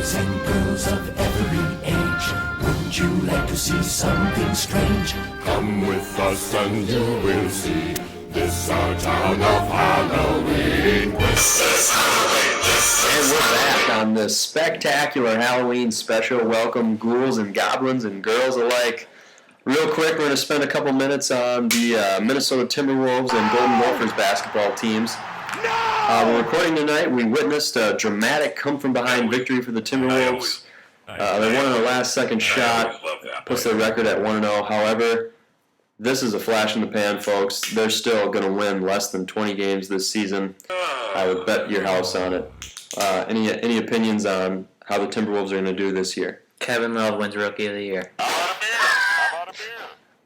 boys and girls of every age. Wouldn't you like to see something strange? Come with us and you will see. This our town of Halloween. This is Halloween. And we're back on this spectacular Halloween special. Welcome, ghouls and goblins and girls alike. Real quick, we're going to spend a couple minutes on the Minnesota Timberwolves and Golden Gophers basketball teams. We're recording tonight. We witnessed a dramatic come-from-behind victory for the Timberwolves. They won on a last-second shot, puts their record at 1-0. However, this is a flash in the pan, folks. They're still going to win less than 20 games this season. I would bet your house on it. Any opinions on how the Timberwolves are going to do this year? Kevin Love wins Rookie of the Year.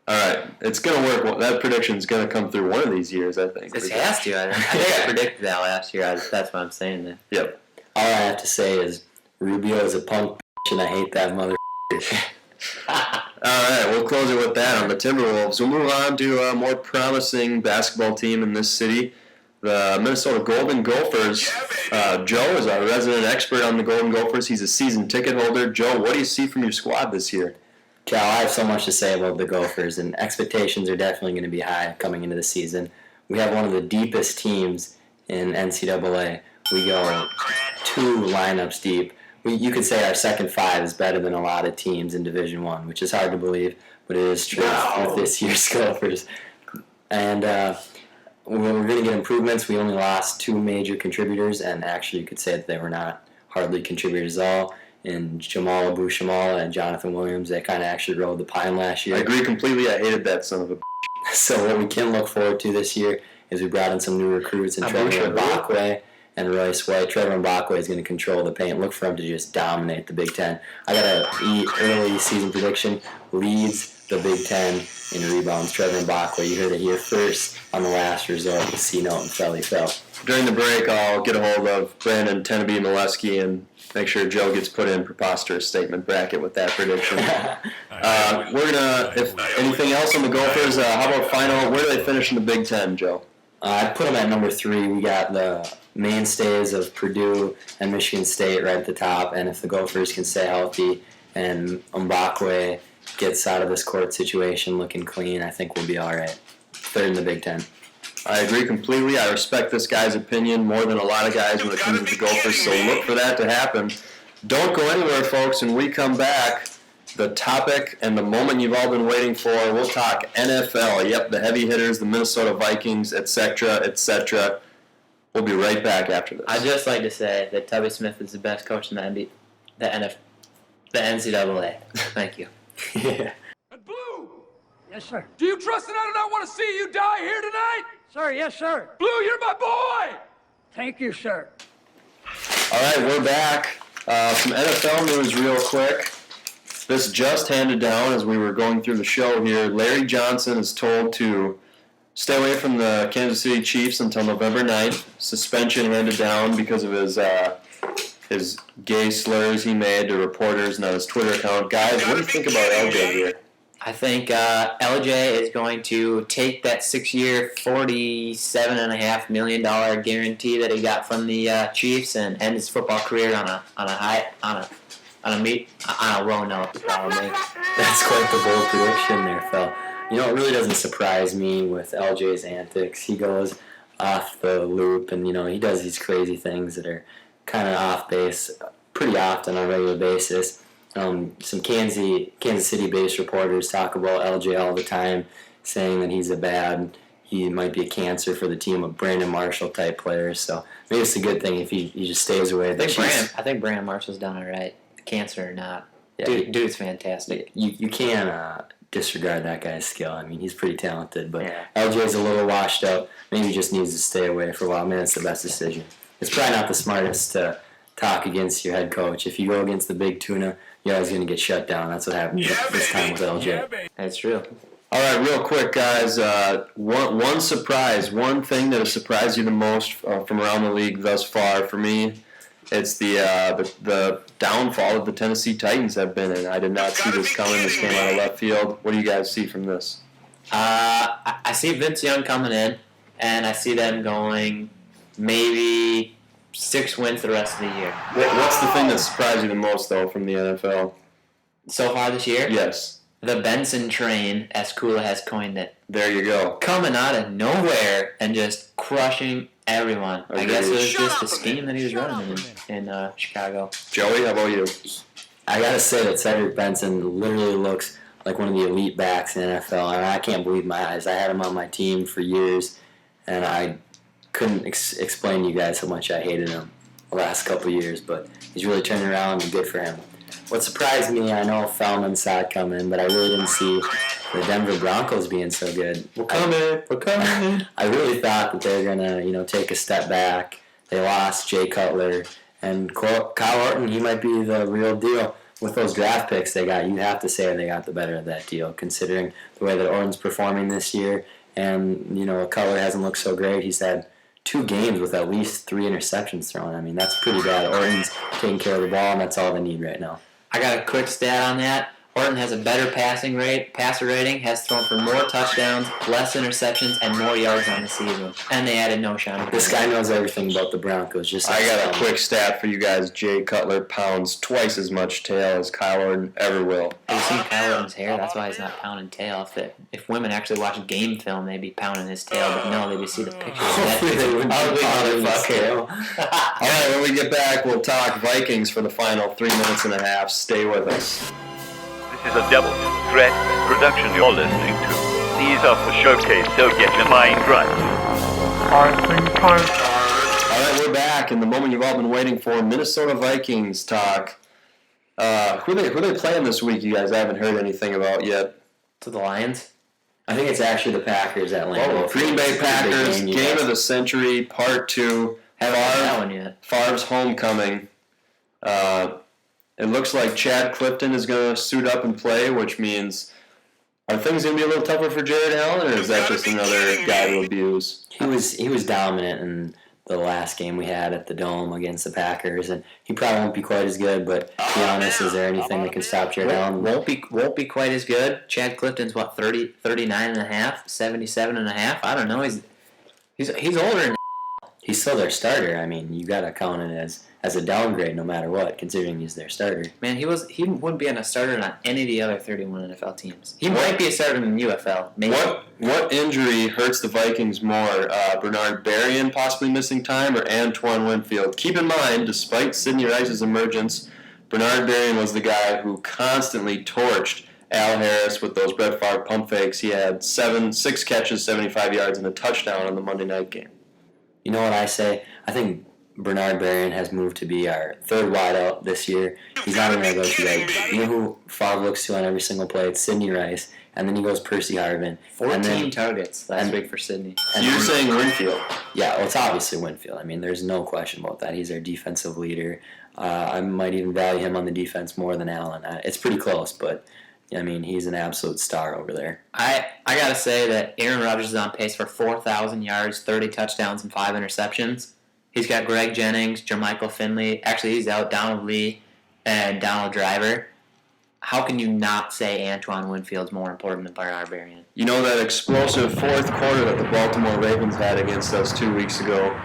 All right, it's going to work. Well, that prediction's going to come through one of these years, I think. This has to. I think I predicted that last year. That's what I'm saying there. Yep. All I have to say is Rubio is a punk bitch, and I hate that mother. All right, we'll close it with that on the Timberwolves. We'll move on to a more promising basketball team in this city, the Minnesota Golden Gophers. Joe is our resident expert on the Golden Gophers. He's a season ticket holder. Joe, what do you see from your squad this year? Cal, I have so much to say about the Gophers, and expectations are definitely going to be high coming into the season. We have one of the deepest teams in NCAA. We go 2 lineups deep. You could say our second 5 is better than a lot of teams in Division I, which is hard to believe, but it is true with this year's Gophers. And we're going to get improvements. We only lost 2 major contributors, and actually you could say that they were not hardly contributors at all. In Jamal Abu-Shamala and Jonathan Williams, they kind of actually rode the pine last year. I agree completely. I hated that son of a So what we can look forward to this year is we brought in some new recruits in Trevor Mbakwe and Royce White. Trevor Mbakwe is going to control the paint. Look for him to just dominate the Big Ten. I got an early season prediction. Leads the Big Ten in rebounds. Trevor Mbakwe, you heard it here first on the last result with C-Note and FelliFel. During the break, I'll get a hold of Brandon Teneby-Molesky and make sure Joe gets put in preposterous statement bracket with that prediction. We're gonna. If anything else on the Gophers, how about final? Where do they finish in the Big Ten, Joe? I'd put them at number 3. We got the mainstays of Purdue and Michigan State right at the top, and if the Gophers can stay healthy and Mbakwe gets out of this court situation looking clean, I think we'll be all right. 3rd in the Big Ten. I agree completely. I respect this guy's opinion more than a lot of guys when it comes to the Gophers, so look for that to happen. Don't go anywhere, folks. When we come back, the topic and the moment you've all been waiting for, we'll talk NFL. Yep, the heavy hitters, the Minnesota Vikings, etc., etc. We'll be right back after this. I'd just like to say that Tubby Smith is the best coach in the NCAA. Thank you. Yeah. Blue! Yes, sir. Do you trust that I do not want to see you die here tonight? Sir, yes, sir. Blue, you're my boy! Thank you, sir. All right, we're back. Some NFL news real quick. This just handed down as we were going through the show here. Larry Johnson is told to stay away from the Kansas City Chiefs until November 9th. Suspension handed down because of his gay slurs he made to reporters and on his Twitter account. Guys, what do you think about LJ here? I think LJ is going to take that 6-year, $47.5 million guarantee that he got from the Chiefs and end his football career on a low note. Probably. That's quite the bold prediction there, Phil. You know, it really doesn't surprise me with LJ's antics. He goes off the loop and, he does these crazy things that are kind of off base pretty often on a regular basis. Some Kansas City-based reporters talk about LJ all the time, saying that he might be a cancer for the team of Brandon Marshall-type players. So maybe it's a good thing if he just stays away. I think Brandon Marshall's done all right, cancer or not. Yeah, dude's fantastic. You can't disregard that guy's skill. I mean, he's pretty talented, but LJ's a little washed up. Maybe he just needs to stay away for a while. It's the best decision. It's probably not the smartest to talk against your head coach. If you go against the big tuna, you're always going to get shut down. That's what happened this time with LJ. That's true. All right, real quick, guys. One surprise, one thing that has surprised you the most from around the league thus far for me, it's the downfall of the Tennessee Titans have been in. I did not see this coming. This came out of left field. What do you guys see from this? I see Vince Young coming in, and I see them going maybe 6 wins the rest of the year. What's the thing that surprised you the most, though, from the NFL? So far this year? Yes. The Benson train, as Kula has coined it. There you go. Coming out of nowhere and just crushing everyone. I guess it was just the scheme that he was running in Chicago. Joey, how about you? I gotta say that Cedric Benson literally looks like one of the elite backs in the NFL, and I can't believe my eyes. I had him on my team for years, and I couldn't explain to you guys how much I hated him the last couple of years, but he's really turning around and good for him. What surprised me, I know Feldman saw it coming, but I really didn't see the Denver Broncos being so good. We're coming. I really thought that they were gonna, take a step back. They lost Jay Cutler and Kyle Orton. He might be the real deal. With those draft picks they got, you have to say they got the better of that deal, considering the way that Orton's performing this year. And Cutler hasn't looked so great. He's had 2 games with at least 3 interceptions thrown. I mean, that's pretty bad. Orton's taking care of the ball, and that's all they need right now. I got a quick stat on that. Orton has a better passer rating, has thrown for more touchdowns, less interceptions, and more yards on the season. And they added no Sean. This guy knows everything about the Broncos. I got a quick stat for you guys. Jay Cutler pounds twice as much tail as Kyle Orton ever will. Have you seen Kyle Orton's hair? That's why he's not pounding tail. If women actually watch game film, they'd be pounding his tail. But no, they just see the pictures of that ugly motherfucker. All right, when we get back, we'll talk Vikings for the final 3 minutes and a half. Stay with us. This is a Double Threat production you're listening to. Ease up the showcase, don't get your mind right. All right, we're back, and the moment you've all been waiting for, Minnesota Vikings talk. Who they playing this week, you guys? I haven't heard anything about yet. To the Lions? I think it's actually the Packers at Lambeau. Green Bay Packers, game of the century, part 2. Haven't heard that one yet. Favre's homecoming. It looks like Chad Clifton is going to suit up and play, which means, are things going to be a little tougher for Jared Allen, or is that just another guy to abuse? He was dominant in the last game we had at the Dome against the Packers, and he probably won't be quite as good, but to be honest, is there anything that can stop Jared Allen? Won't be quite as good. Chad Clifton's, 39 and a half, 77 and a half? I don't know. He's older than He's still their starter. I mean, you got to count it as a downgrade no matter what, considering he's their starter. Man, he wouldn't be a starter on any of the other 31 NFL teams. He might be a starter in the UFL. Maybe. What injury hurts the Vikings more? Bernard Berrien possibly missing time, or Antoine Winfield? Keep in mind, despite Sidney Rice's emergence, Bernard Berrien was the guy who constantly torched Al Harris with those Brett Favre pump fakes. He had 6 catches, 75 yards, and a touchdown in the Monday night game. You know what I say? I think Bernard Berrien has moved to be our 3rd wideout this year. He's not even going to go to that. You know who Favre looks to on every single play? It's Sidney Rice. And then he goes Percy Harvin. 14 targets last week for Sidney. So you're saying Winfield? Yeah, well, it's obviously Winfield. I mean, there's no question about that. He's our defensive leader. I might even value him on the defense more than Allen. It's pretty close, but I mean, he's an absolute star over there. I got to say that Aaron Rodgers is on pace for 4,000 yards, 30 touchdowns, and 5 interceptions. He's got Greg Jennings, Jermichael Finley. Actually, he's out Donald Lee and Donald Driver. How can you not say Antoine Winfield's more important than Bernard Berrien? You know that explosive 4th quarter that the Baltimore Ravens had against us 2 weeks ago?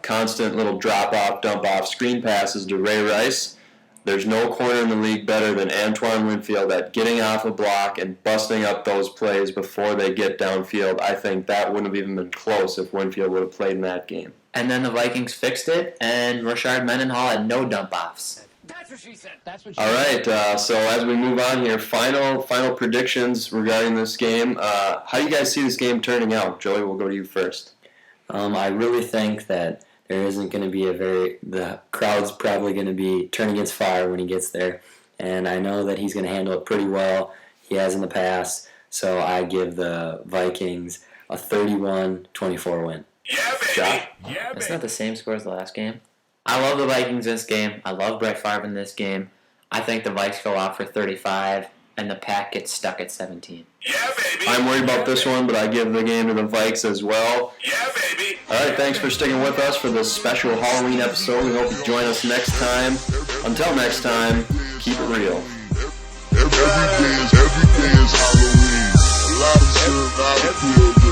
Constant little drop-off, dump-off screen passes to Ray Rice. There's no corner in the league better than Antoine Winfield at getting off a block and busting up those plays before they get downfield. I think that wouldn't have even been close if Winfield would have played in that game. And then the Vikings fixed it, and Rashard Mendenhall had no dump-offs. That's what she said. All right, so as we move on here, final predictions regarding this game. How do you guys see this game turning out? Joey, we'll go to you first. I really think that there isn't going to be the crowd's probably going to be turn against Favre when he gets there. And I know that he's going to handle it pretty well. He has in the past. So I give the Vikings a 31-24 win. Yeah, baby. Josh? Yeah, That's baby. not the same score as the last game. I love the Vikings in this game. I love Brett Favre in this game. I think the Vikes go out for 35, and the Pack gets stuck at 17. Yeah, baby. I'm worried about this one, but I give the game to the Vikes as well. Yeah, baby. All right, thanks for sticking with us for this special Halloween episode. We hope you join us next time. Until next time, keep it real. Every day is Halloween. A lot of syrup, a lot of